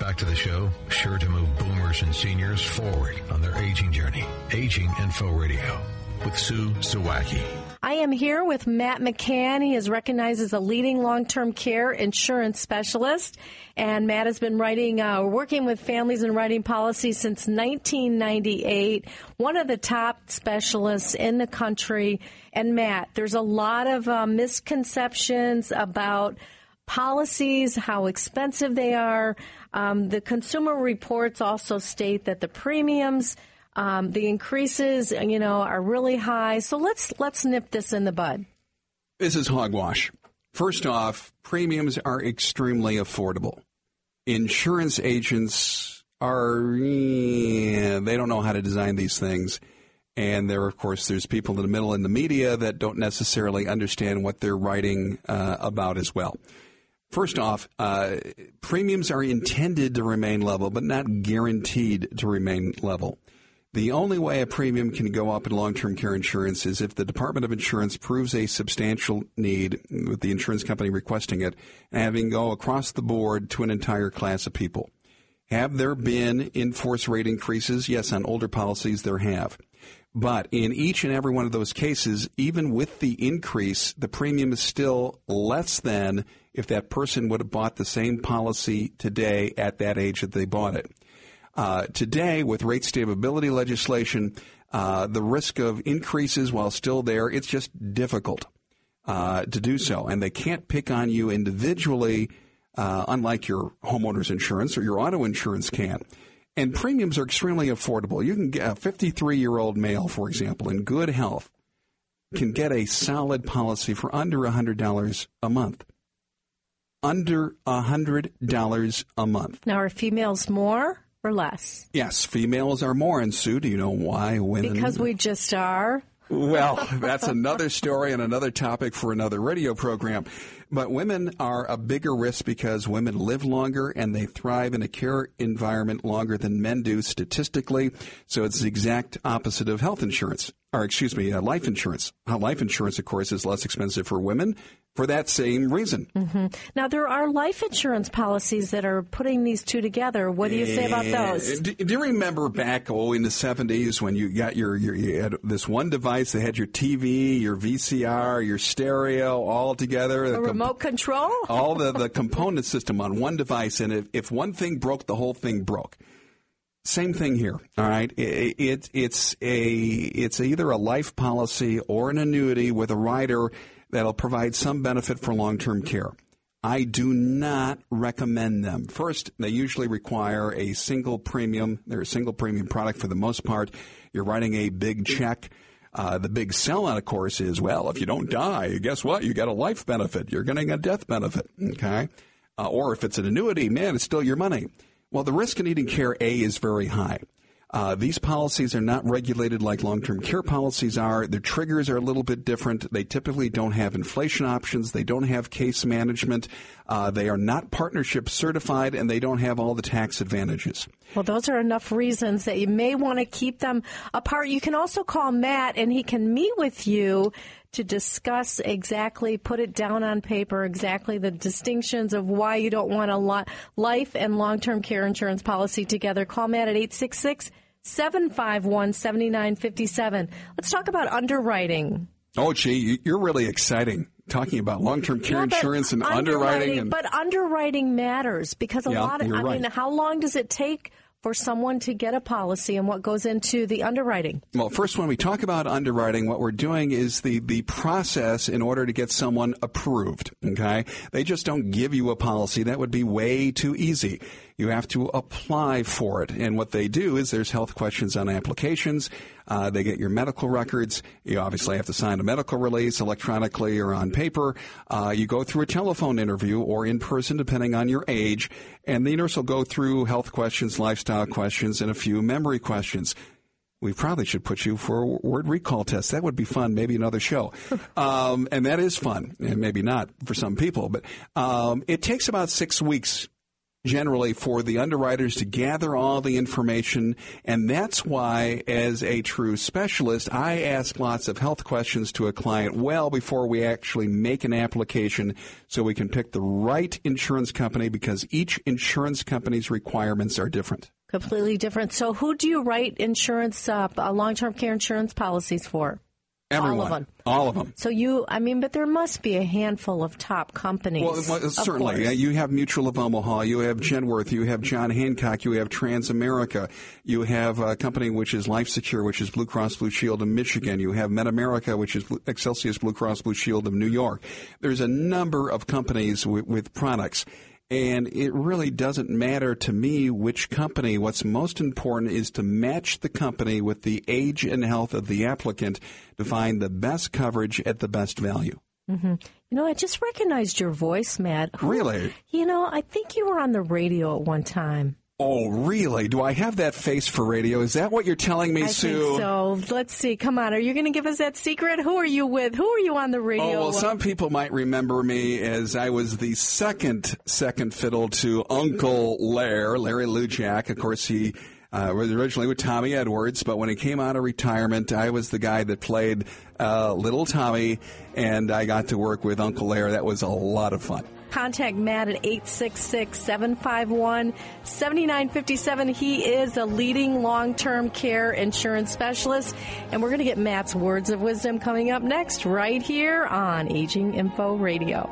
back to the show, sure to move boomers and seniors forward on their aging journey. Aging Info Radio with Sue Sawacki. I am here with Matt McCann. He is recognized as a leading long-term care insurance specialist. And Matt has been working with families and writing policies since 1998, one of the top specialists in the country. And Matt, there's a lot of misconceptions about policies, how expensive they are. The Consumer Reports also state that the premiums, the increases, are really high. So let's nip this in the bud. This is hogwash. First off, premiums are extremely affordable. Insurance agents they don't know how to design these things. And there's people in the middle in the media that don't necessarily understand what they're writing about as well. First off, premiums are intended to remain level, but not guaranteed to remain level. The only way a premium can go up in long-term care insurance is if the Department of Insurance proves a substantial need with the insurance company requesting it and having go across the board to an entire class of people. Have there been in-force rate increases? Yes, on older policies there have. But in each and every one of those cases, even with the increase, the premium is still less than if that person would have bought the same policy today at that age that they bought it. Today, with rate stability legislation, the risk of increases, while still there, it's just difficult to do so. And they can't pick on you individually, unlike your homeowner's insurance or your auto insurance can. And premiums are extremely affordable. You can get a 53-year-old male, for example, in good health, can get a solid policy for under $100 a month. Under $100 a month. Now, are females more or less? Yes, females are more. And Sue, do you know why women? Because we just are. Well, that's another story and another topic for another radio program. But women are a bigger risk because women live longer and they thrive in a care environment longer than men do statistically. So it's the exact opposite of life insurance. Life insurance, of course, is less expensive for women for that same reason. Mm-hmm. Now, there are life insurance policies that are putting these two together. What do you say about those? Do you remember back, in the 70s when you got you had this one device that had your TV, your VCR, your stereo all together? A remote control? All the component system on one device, and if one thing broke, the whole thing broke. Same thing here, all right? It's either a life policy or an annuity with a rider that'll provide some benefit for long-term care. I do not recommend them. First, they usually require a single premium. They're a single premium product for the most part. You're writing a big check. The big sell-on, of course, is, well, if you don't die, guess what? You got a life benefit. You're getting a death benefit, okay? Or if it's an annuity, man, it's still your money. Well, the risk in needing care, is very high. These policies are not regulated like long-term care policies are. Their triggers are a little bit different. They typically don't have inflation options. They don't have case management. They are not partnership certified, and they don't have all the tax advantages. Well, those are enough reasons that you may want to keep them apart. You can also call Matt, and he can meet with you to discuss exactly, put it down on paper, exactly the distinctions of why you don't want a life and long-term care insurance policy together. Call Matt at 866-751-7957. Let's talk about underwriting. Oh, gee, you're really exciting. Talking about long-term care insurance and underwriting. But underwriting matters because how long does it take for someone to get a policy and what goes into the underwriting? Well, first, when we talk about underwriting, what we're doing is the process in order to get someone approved, okay? They just don't give you a policy. That would be way too easy. You have to apply for it. And what they do is there's health questions on applications. They get your medical records. You obviously have to sign a medical release electronically or on paper. You go through a telephone interview or in person, depending on your age. And the nurse will go through health questions, lifestyle questions, and a few memory questions. We probably should put you for a word recall test. That would be fun. Maybe another show. And that is fun. And maybe not for some people. But it takes about 6 weeks generally for the underwriters to gather all the information, and that's why, as a true specialist, I ask lots of health questions to a client well before we actually make an application so we can pick the right insurance company, because each insurance company's requirements are different. Completely different. So who do you write insurance, long-term care insurance policies for? Everyone. All of them. All of them. So but there must be a handful of top companies. Well, certainly. You have Mutual of Omaha, you have Genworth, you have John Hancock, you have Transamerica, you have a company which is Life Secure, which is Blue Cross Blue Shield of Michigan, you have MedAmerica, which is Excelsius Blue Cross Blue Shield of New York. There's a number of companies with products. And it really doesn't matter to me which company. What's most important is to match the company with the age and health of the applicant to find the best coverage at the best value. Mm-hmm. I just recognized your voice, Matt. Really? I think you were on the radio at one time. Oh, really? Do I have that face for radio? Is that what you're telling me, Sue? I think so. Let's see. Come on. Are you going to give us that secret? Who are you with? Who are you on the radio? Oh, well, some people might remember me as I was the second fiddle to Uncle Larry Lujak. Of course, he was originally with Tommy Edwards, but when he came out of retirement, I was the guy that played Little Tommy, and I got to work with Uncle Larry. That was a lot of fun. Contact Matt at 866-751-7957. He is a leading long-term care insurance specialist. And we're going to get Matt's words of wisdom coming up next right here on Aging Info Radio.